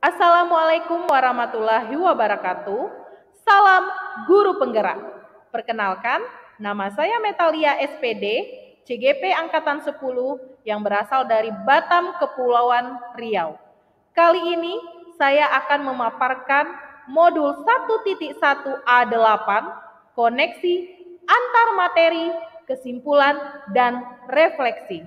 Assalamualaikum warahmatullahi wabarakatuh. Salam guru penggerak. Perkenalkan, nama saya Metalia SPD, CGP Angkatan 10 yang berasal dari Batam, Kepulauan Riau. Kali ini saya akan memaparkan modul 1.1A8, koneksi antar materi, kesimpulan, dan refleksi.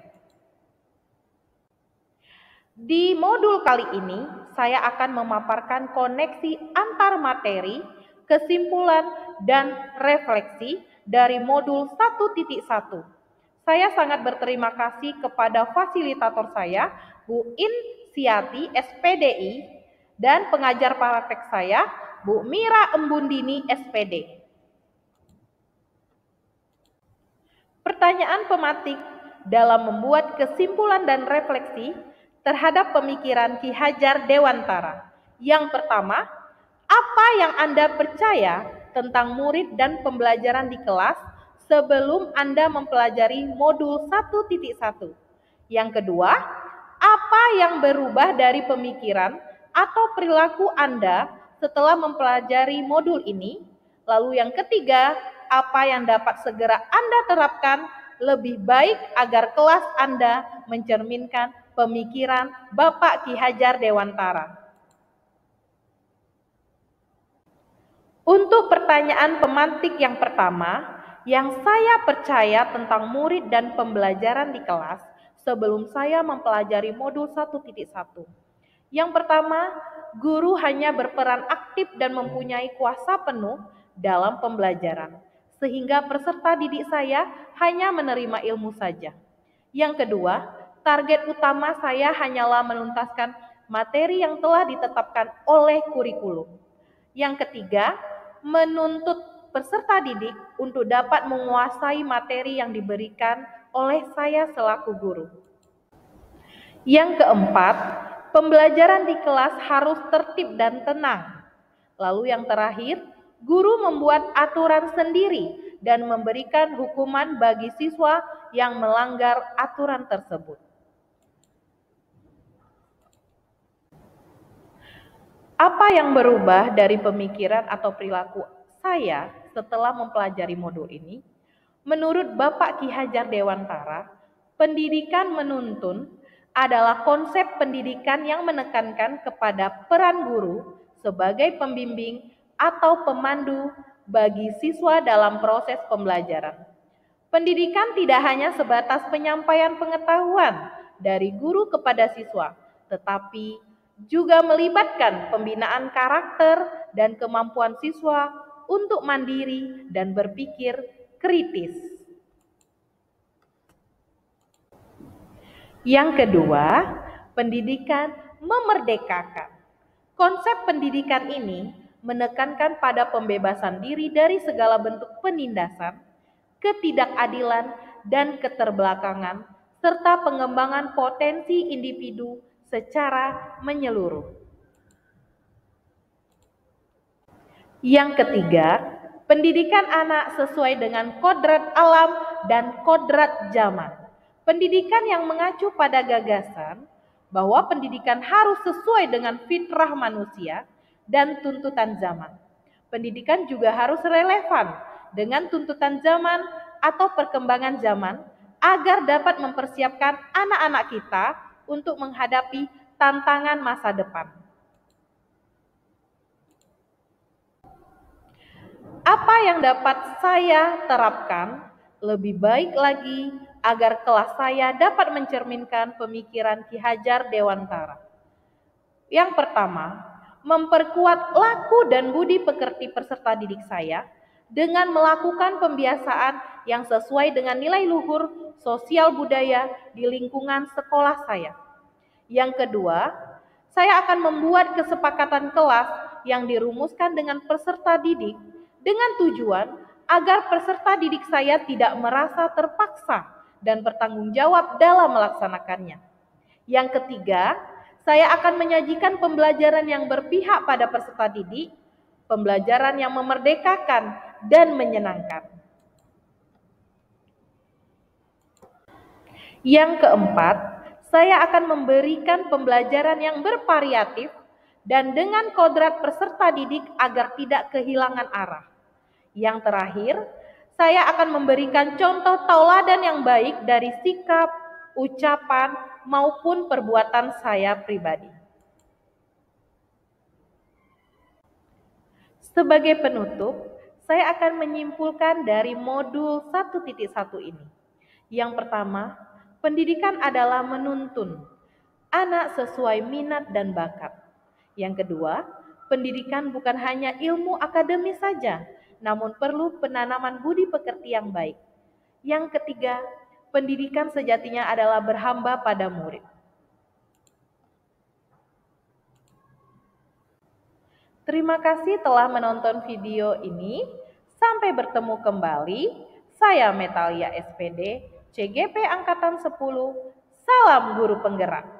Di modul kali ini, saya akan memaparkan koneksi antar materi, kesimpulan, dan refleksi dari modul 1.1. Saya sangat berterima kasih kepada fasilitator saya, Bu Insiati, SPDI, dan pengajar praktek saya, Bu Mira Embundini, SPD. Pertanyaan pematik dalam membuat kesimpulan dan refleksi terhadap pemikiran Ki Hajar Dewantara. Yang pertama, apa yang Anda percaya tentang murid dan pembelajaran di kelas sebelum Anda mempelajari modul 1.1? Yang kedua, apa yang berubah dari pemikiran atau perilaku Anda setelah mempelajari modul ini? Lalu yang ketiga, apa yang dapat segera Anda terapkan lebih baik agar kelas Anda mencerminkan pemikiran Bapak Ki Hajar Dewantara. Untuk pertanyaan pemantik yang pertama, yang saya percaya tentang murid dan pembelajaran di kelas sebelum saya mempelajari modul 1.1. Yang pertama, guru hanya berperan aktif dan mempunyai kuasa penuh dalam pembelajaran, sehingga peserta didik saya hanya menerima ilmu saja. Yang kedua, target utama saya hanyalah menuntaskan materi yang telah ditetapkan oleh kurikulum. Yang ketiga, menuntut peserta didik untuk dapat menguasai materi yang diberikan oleh saya selaku guru. Yang keempat, pembelajaran di kelas harus tertib dan tenang. Lalu yang terakhir, guru membuat aturan sendiri dan memberikan hukuman bagi siswa yang melanggar aturan tersebut. Apa yang berubah dari pemikiran atau perilaku saya setelah mempelajari modul ini? Menurut Bapak Ki Hajar Dewantara, pendidikan menuntun adalah konsep pendidikan yang menekankan kepada peran guru sebagai pembimbing atau pemandu bagi siswa dalam proses pembelajaran. Pendidikan tidak hanya sebatas penyampaian pengetahuan dari guru kepada siswa, tetapi juga melibatkan pembinaan karakter dan kemampuan siswa untuk mandiri dan berpikir kritis. Yang kedua, pendidikan memerdekakan. Konsep pendidikan ini menekankan pada pembebasan diri dari segala bentuk penindasan, ketidakadilan, dan keterbelakangan, serta pengembangan potensi individu secara menyeluruh. Yang ketiga, pendidikan anak sesuai dengan kodrat alam dan kodrat zaman. Pendidikan yang mengacu pada gagasan bahwa pendidikan harus sesuai dengan fitrah manusia dan tuntutan zaman. Pendidikan juga harus relevan dengan tuntutan zaman atau perkembangan zaman agar dapat mempersiapkan anak-anak kita untuk menghadapi tantangan masa depan. Apa yang dapat saya terapkan lebih baik lagi agar kelas saya dapat mencerminkan pemikiran Ki Hajar Dewantara? Yang pertama, memperkuat laku dan budi pekerti peserta didik saya dengan melakukan pembiasaan yang sesuai dengan nilai luhur sosial budaya di lingkungan sekolah saya. Yang kedua, saya akan membuat kesepakatan kelas yang dirumuskan dengan peserta didik dengan tujuan agar peserta didik saya tidak merasa terpaksa dan bertanggung jawab dalam melaksanakannya. Yang ketiga, saya akan menyajikan pembelajaran yang berpihak pada peserta didik, pembelajaran yang memerdekakan dan menyenangkan. Yang keempat, saya akan memberikan pembelajaran yang bervariatif dan dengan kodrat peserta didik agar tidak kehilangan arah. Yang terakhir, saya akan memberikan contoh tauladan yang baik dari sikap, ucapan, maupun perbuatan saya pribadi. Sebagai penutup, saya akan menyimpulkan dari modul 1.1 ini. Yang pertama, pendidikan adalah menuntun anak sesuai minat dan bakat. Yang kedua, pendidikan bukan hanya ilmu akademis saja, namun perlu penanaman budi pekerti yang baik. Yang ketiga, pendidikan sejatinya adalah berhamba pada murid. Terima kasih telah menonton video ini. Sampai bertemu kembali. Saya Metalia SPD, CGP Angkatan 10. Salam Guru Penggerak.